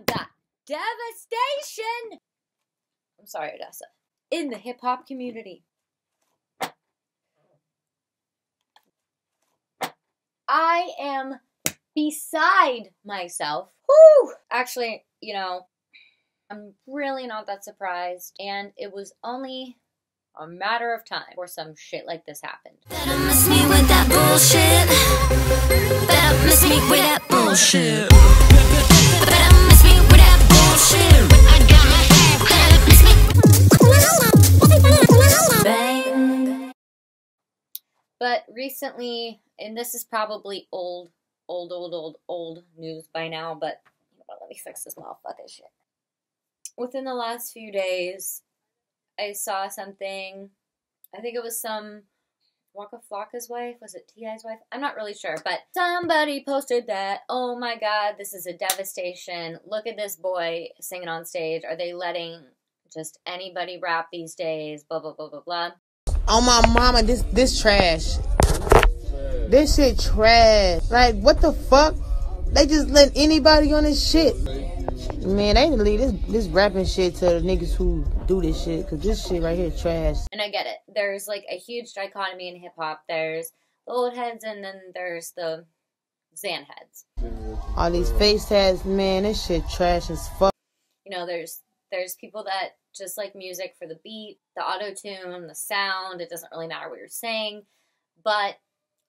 got devastation. I'm sorry, Odessa. In the hip-hop community. I am beside myself. Whew! Actually, you know, I'm really not that surprised, and it was only a matter of time before some shit like this happened. Better miss me with that bullshit. Better miss me with that bullshit. Better miss me with that bullshit. I got my head. Better miss me. Bang. But recently, and this is probably old news by now, but let me fix this motherfucking shit. Within the last few days, I saw something. I think it was some Waka Flocka's wife. Was it T.I.'s wife? I'm not really sure, but somebody posted that, oh my god, this is a devastation. Look at this boy singing on stage. Are they letting just anybody rap these days? Blah, blah, blah, blah, blah. Oh my mama, this trash. This shit trash. Like, what the fuck? They just let anybody on this shit. Man, they need to leave this rapping shit to the niggas who do this shit, because this shit right here trash. And I get it. There's like a huge dichotomy in hip-hop. There's the old heads and then there's the Xan heads. All these face tats, man, this shit trash as fuck. You know, there's people that just like music for the beat, the auto-tune, the sound. It doesn't really matter what you're saying. But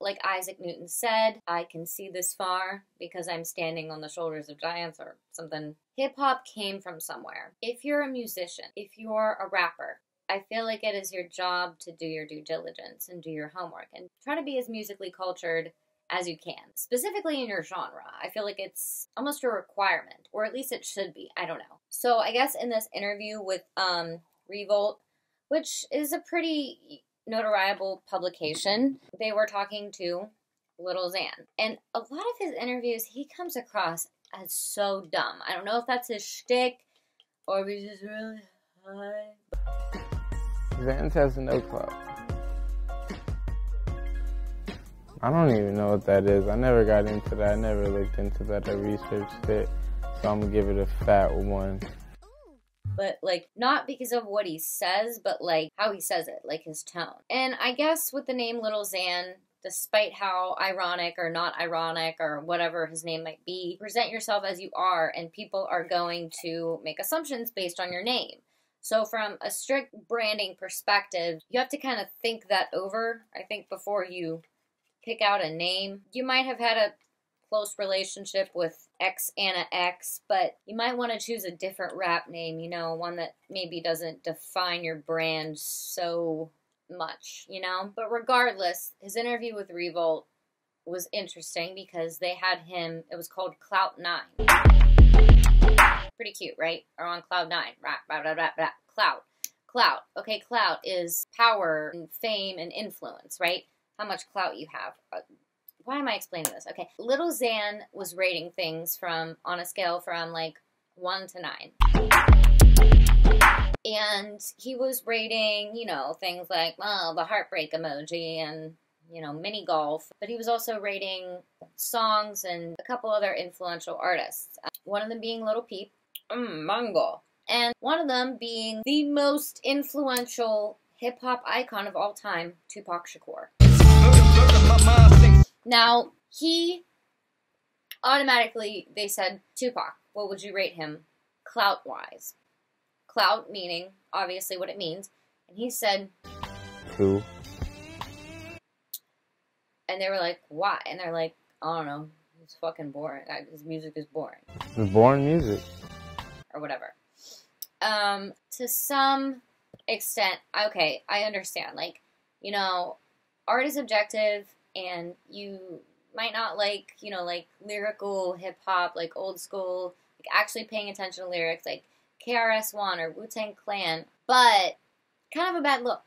like Isaac Newton said, I can see this far because I'm standing on the shoulders of giants or something. Hip-hop came from somewhere. If you're a musician, if you're a rapper, I feel like it is your job to do your due diligence and do your homework and try to be as musically cultured as you can. Specifically in your genre. I feel like it's almost a requirement, or at least it should be. I don't know. So I guess in this interview with Revolt, which is a pretty notoriable publication, they were talking to Lil Xan. And a lot of his interviews, he comes across as so dumb. I don't know if that's his shtick or if he's just really high. Xan has no clout. I don't even know what that is. I never got into that. I never looked into that. I researched it. So I'm gonna give it a fat 1. But, like, not because of what he says, but, like, how he says it, like, his tone. And I guess with the name Lil Xan, despite how ironic or not ironic or whatever his name might be, present yourself as you are, and people are going to make assumptions based on your name. So from a strict branding perspective, you have to kind of think that over, I think, before you pick out a name. You might have had a close relationship with X Anna X, but you might want to choose a different rap name, you know, one that maybe doesn't define your brand so much, you know? But regardless, his interview with Revolt was interesting because they had him, it was called Clout 9. Pretty cute, right? Or on Cloud 9. Clout. Clout. Okay, clout is power and fame and influence, right? How much clout you have. Why am I explaining this? Okay, Lil Xan was rating things on a scale from like 1 to 9. And he was rating, you know, things like, well, the heartbreak emoji and, you know, mini golf. But he was also rating songs and a couple other influential artists. One of them being Lil Peep, Mango. And one of them being the most influential hip-hop icon of all time, Tupac Shakur. Now, he automatically, they said, Tupac, what would you rate him clout-wise? Clout meaning, obviously, what it means. And he said, 2. And they were like, why? And they're like, I don't know. It's fucking boring. His music is boring. It's boring music. Or whatever. To some extent, okay, I understand. Like, you know, art is objective. And you might not like, you know, like lyrical hip-hop, like old school, like actually paying attention to lyrics, like KRS-One or Wu-Tang Clan, but kind of a bad look.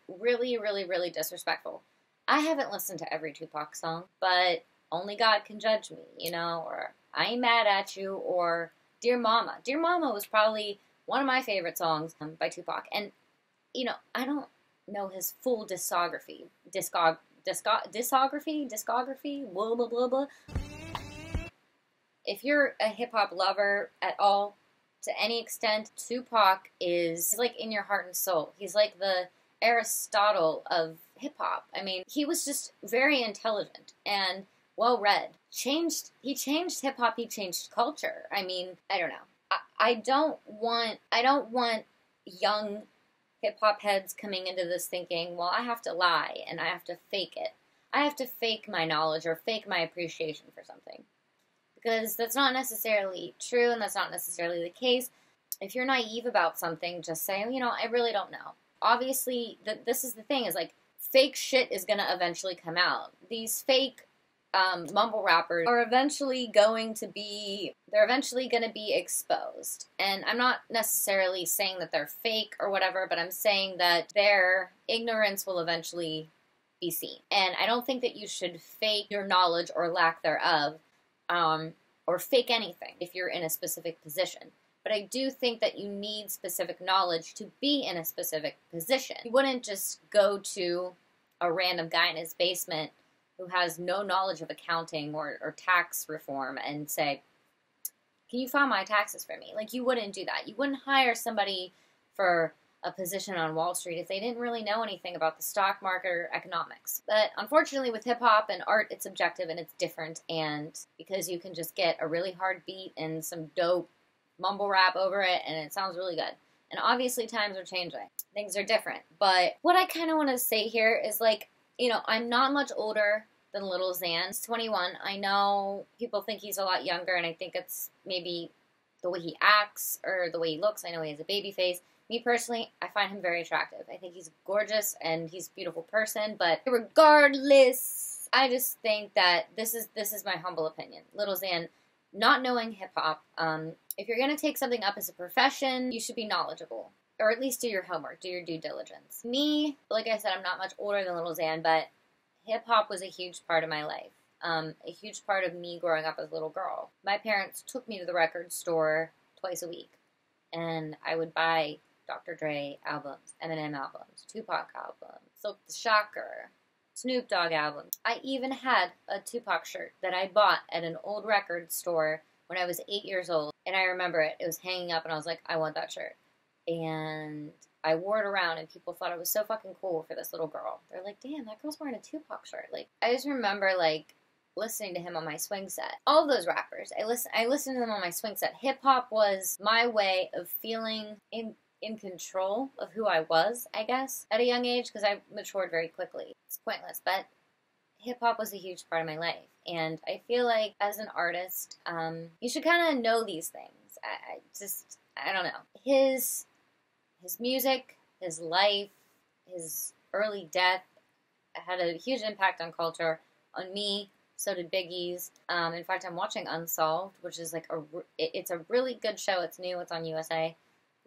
Really, really, really disrespectful. I haven't listened to every Tupac song, but only God can judge me, you know, or I Ain't Mad at You, or Dear Mama. Dear Mama was probably one of my favorite songs by Tupac, and, you know, I don't know his full discography, blah, blah, blah, blah. if you're a hip-hop lover at all, to any extent, Tupac is like in your heart and soul. He's like the Aristotle of hip-hop. I mean, he was just very intelligent and well-read. He changed hip-hop, he changed culture. I mean, I don't know. I don't want young hip-hop heads coming into this thinking, well, I have to lie and I have to fake it. I have to fake my knowledge or fake my appreciation for something. Because that's not necessarily true and that's not necessarily the case. If you're naive about something, just say, you know, I really don't know. Obviously, this is the thing, is like, fake shit is going to eventually come out. These fake mumble rappers are eventually going to be exposed. And I'm not necessarily saying that they're fake or whatever, but I'm saying that their ignorance will eventually be seen. And I don't think that you should fake your knowledge or lack thereof, or fake anything if you're in a specific position. But I do think that you need specific knowledge to be in a specific position. You wouldn't just go to a random guy in his basement who has no knowledge of accounting or tax reform and say, can you file my taxes for me? Like, you wouldn't do that. You wouldn't hire somebody for a position on Wall Street if they didn't really know anything about the stock market or economics. But unfortunately with hip-hop and art, it's subjective and it's different, and because you can just get a really hard beat and some dope mumble rap over it and it sounds really good. And obviously times are changing. Things are different. But what I kind of want to say here is, like, you know, I'm not much older than Lil Xan. He's 21. I know people think he's a lot younger, and I think it's maybe the way he acts or the way he looks. I know he has a baby face. Me personally, I find him very attractive. I think he's gorgeous and he's a beautiful person, but regardless, I just think that this is my humble opinion. Lil Xan, not knowing hip-hop, if you're going to take something up as a profession, you should be knowledgeable. Or at least do your homework, do your due diligence. Me, like I said, I'm not much older than Lil Xan, but hip-hop was a huge part of my life. A huge part of me growing up as a little girl. My parents took me to the record store twice a week, and I would buy Dr. Dre albums, Eminem albums, Tupac albums, Silk the Shocker, Snoop Dogg albums. I even had a Tupac shirt that I bought at an old record store when I was 8 years old, and I remember it. It was hanging up, and I was like, I want that shirt. And I wore it around, and people thought it was so fucking cool for this little girl. They're like, damn, that girl's wearing a Tupac shirt. Like, I just remember, like, listening to him on my swing set. All of those rappers, I listened to them on my swing set. Hip-hop was my way of feeling in control of who I was, I guess, at a young age, because I matured very quickly. It's pointless, but hip-hop was a huge part of my life, and I feel like as an artist, you should kind of know these things. I don't know. His music, his life, his early death had a huge impact on culture, on me. So did Biggie's. In fact, I'm watching Unsolved, which is like it's a really good show. It's new. It's on USA.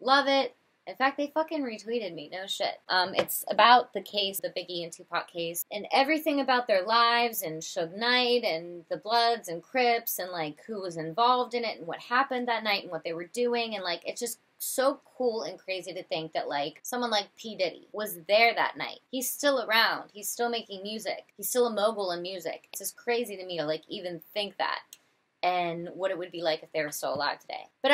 Love it. In fact, they fucking retweeted me. No shit. It's about the case, the Biggie and Tupac case, and everything about their lives, and Suge Knight, and the Bloods and Crips, and like who was involved in it, and what happened that night, and what they were doing, and like it's just so cool and crazy to think that like someone like P. Diddy was there that night. He's still around. He's still making music. He's still a mogul in music. It's just crazy to me to like even think that, and what it would be like if they were still alive today. But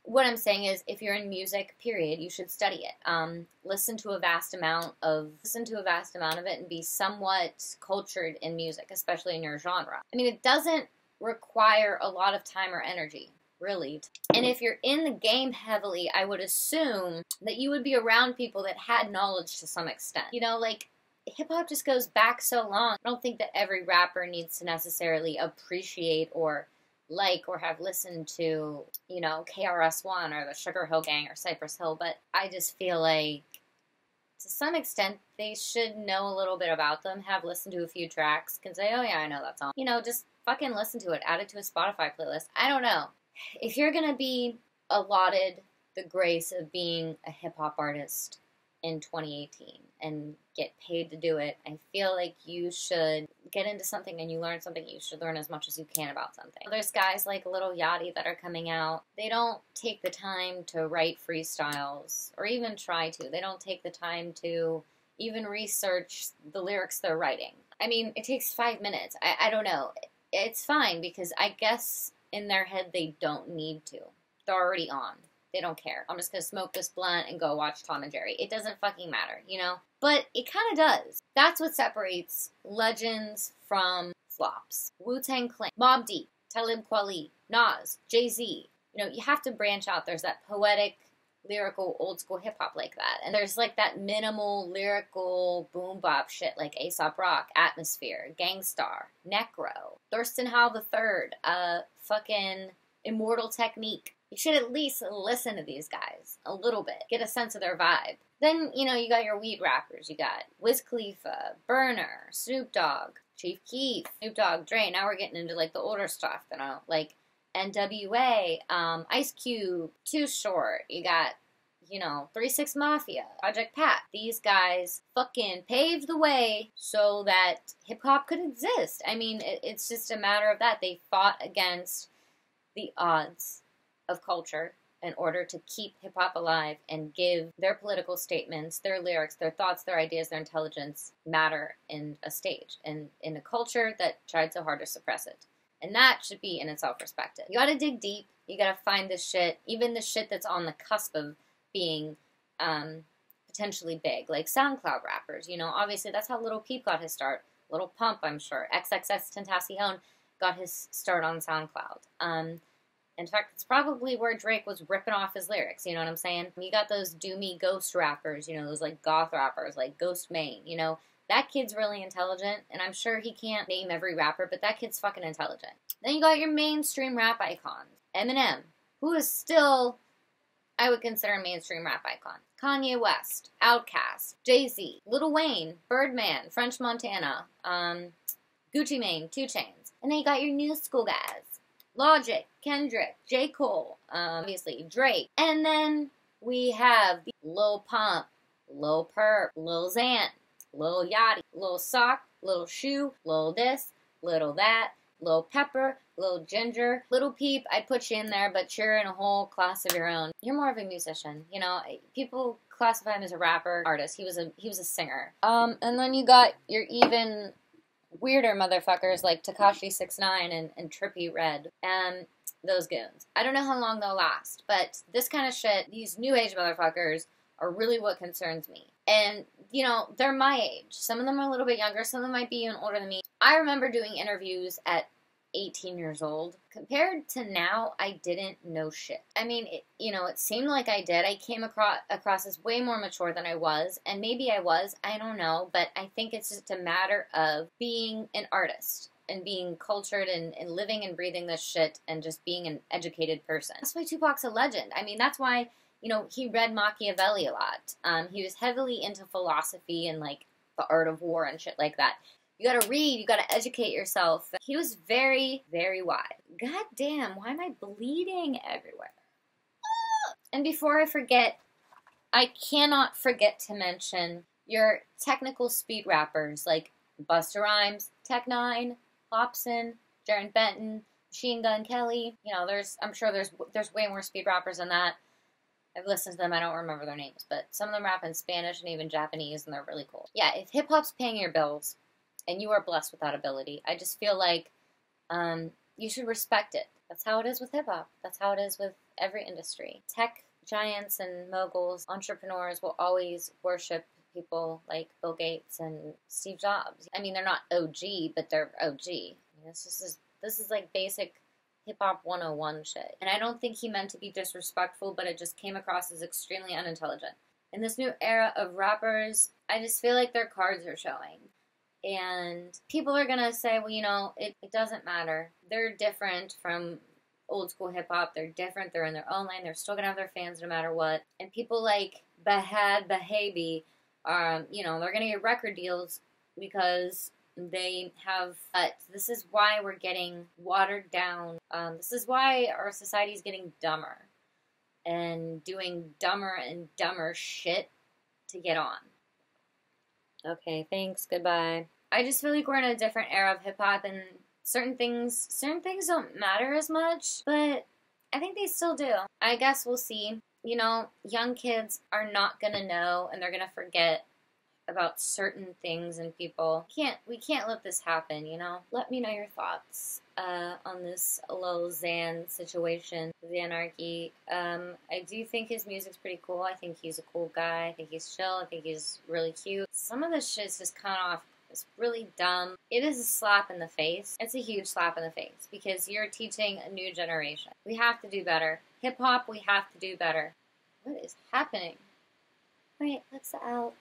what I'm saying is, if you're in music, period, you should study it. Listen to a vast amount of it and be somewhat cultured in music, especially in your genre. I mean, it doesn't require a lot of time or energy, really. And if you're in the game heavily, I would assume that you would be around people that had knowledge to some extent. You know, like, hip-hop just goes back so long. I don't think that every rapper needs to necessarily appreciate or like or have listened to, you know, KRS-One or the Sugar Hill Gang or Cypress Hill, but I just feel like to some extent they should know a little bit about them, have listened to a few tracks, can say, oh yeah, I know that song. You know, just fucking listen to it, add it to a Spotify playlist. I don't know. If you're gonna be allotted the grace of being a hip-hop artist in 2018 and get paid to do it, I feel like you should get into something and you learn something. You should learn as much as you can about something. There's guys like Lil Yachty that are coming out. They don't take the time to write freestyles or even try to. They don't take the time to even research the lyrics they're writing. I mean, it takes 5 minutes. I don't know. It's fine because I guess in their head they don't need to. They're already on. They don't care. I'm just gonna smoke this blunt and go watch Tom and Jerry. It doesn't fucking matter, you know? But it kind of does. That's what separates legends from flops. Wu-Tang Clan, Mobb Deep, Talib Kweli, Nas, Jay-Z. You know, you have to branch out. There's that poetic, lyrical, old school hip hop like that. And there's like that minimal, lyrical, boom bop shit like Aesop Rock, Atmosphere, Gangstar, Necro, Thurston Howell III, fucking Immortal Technique. You should at least listen to these guys a little bit. Get a sense of their vibe. Then, you know, you got your weed rappers. You got Wiz Khalifa, Burner, Snoop Dogg, Chief Keef, Snoop Dogg, Dre. Now we're getting into, like, the older stuff, you know, like NWA, Ice Cube, Too Short. You got, you know, 3 6 Mafia, Project Pat. These guys fucking paved the way so that hip-hop could exist. I mean, it's just a matter of that. They fought against the odds of culture in order to keep hip-hop alive and give their political statements, their lyrics, their thoughts, their ideas, their intelligence matter in a stage and in a culture that tried so hard to suppress it. And that should be in itself respected. You gotta dig deep. You gotta find this shit, even the shit that's on the cusp of being potentially big, like SoundCloud rappers. You know, obviously that's how Lil Peep got his start. Lil Pump, I'm sure. XXXTentacion got his start on SoundCloud. In fact, it's probably where Drake was ripping off his lyrics, you know what I'm saying? You got those doomy ghost rappers, you know, those like goth rappers, like Ghost Main, you know? That kid's really intelligent, and I'm sure he can't name every rapper, but that kid's fucking intelligent. Then you got your mainstream rap icons. Eminem, who is still, I would consider a mainstream rap icon. Kanye West, Outkast, Jay-Z, Lil Wayne, Birdman, French Montana, Gucci Mane, 2 Chainz. And then you got your new school guys. Logic, Kendrick, J. Cole, obviously Drake. And then we have Lil Pump, Lil Perp, Lil Xan, Lil Yachty, Lil Sock, Lil Shoe, Lil this, Lil that, Lil Pepper, Lil Ginger, Lil Peep. I'd put you in there, but you're in a whole class of your own. You're more of a musician, you know. People classify him as a rapper, artist. He was a singer. And then you got your even weirder motherfuckers like Tekashi 6ix9ine and Trippie Redd and those goons. I don't know how long they'll last, but this kind of shit, these new age motherfuckers are really what concerns me. And, you know, they're my age. Some of them are a little bit younger, some of them might be even older than me. I remember doing interviews at 18 years old. Compared to now, I didn't know shit. I mean, it seemed like I did. I came across as way more mature than I was, and maybe I was, I don't know, but I think it's just a matter of being an artist and being cultured and living and breathing this shit and just being an educated person. That's why Tupac's a legend. I mean, that's why, you know, he read Machiavelli a lot. He was heavily into philosophy and, like, the art of war and shit like that. You gotta read, you gotta educate yourself. He was very, very wise. God damn, why am I bleeding everywhere? And before I forget, I cannot forget to mention your technical speed rappers like Busta Rhymes, Tech-9, Hopsin, Jaron Benton, Machine Gun Kelly. You know, I'm sure there's way more speed rappers than that. I've listened to them, I don't remember their names, but some of them rap in Spanish and even Japanese, and they're really cool. Yeah, if hip-hop's paying your bills, and you are blessed with that ability, I just feel like you should respect it. That's how it is with hip-hop. That's how it is with every industry. Tech giants and moguls, entrepreneurs will always worship people like Bill Gates and Steve Jobs. I mean, they're not OG, but they're OG. I mean, this is like basic hip-hop 101 shit. And I don't think he meant to be disrespectful, but it just came across as extremely unintelligent. In this new era of rappers, I just feel like their cards are showing. And people are going to say, well, you know, it doesn't matter. They're different from old school hip-hop. They're different. They're in their own lane. They're still going to have their fans no matter what. And people like Bahad Bahabi, you know, they're going to get record deals because they have... But this is why we're getting watered down. This is why our society is getting dumber. And doing dumber and dumber shit to get on. Okay, thanks, goodbye. I just feel like we're in a different era of hip-hop, and certain things don't matter as much, but I think they still do. I guess we'll see. You know, young kids are not gonna know, and they're gonna forget about certain things and people. We can't let this happen, you know? Let me know your thoughts on this Lil Xan situation, Xanarchy. I do think his music's pretty cool. I think he's a cool guy. I think he's chill. I think he's really cute. Some of the shit's just kind of off. It's really dumb. It is a slap in the face. It's a huge slap in the face because you're teaching a new generation. We have to do better. Hip-hop, we have to do better. What is happening? Wait, that's the out.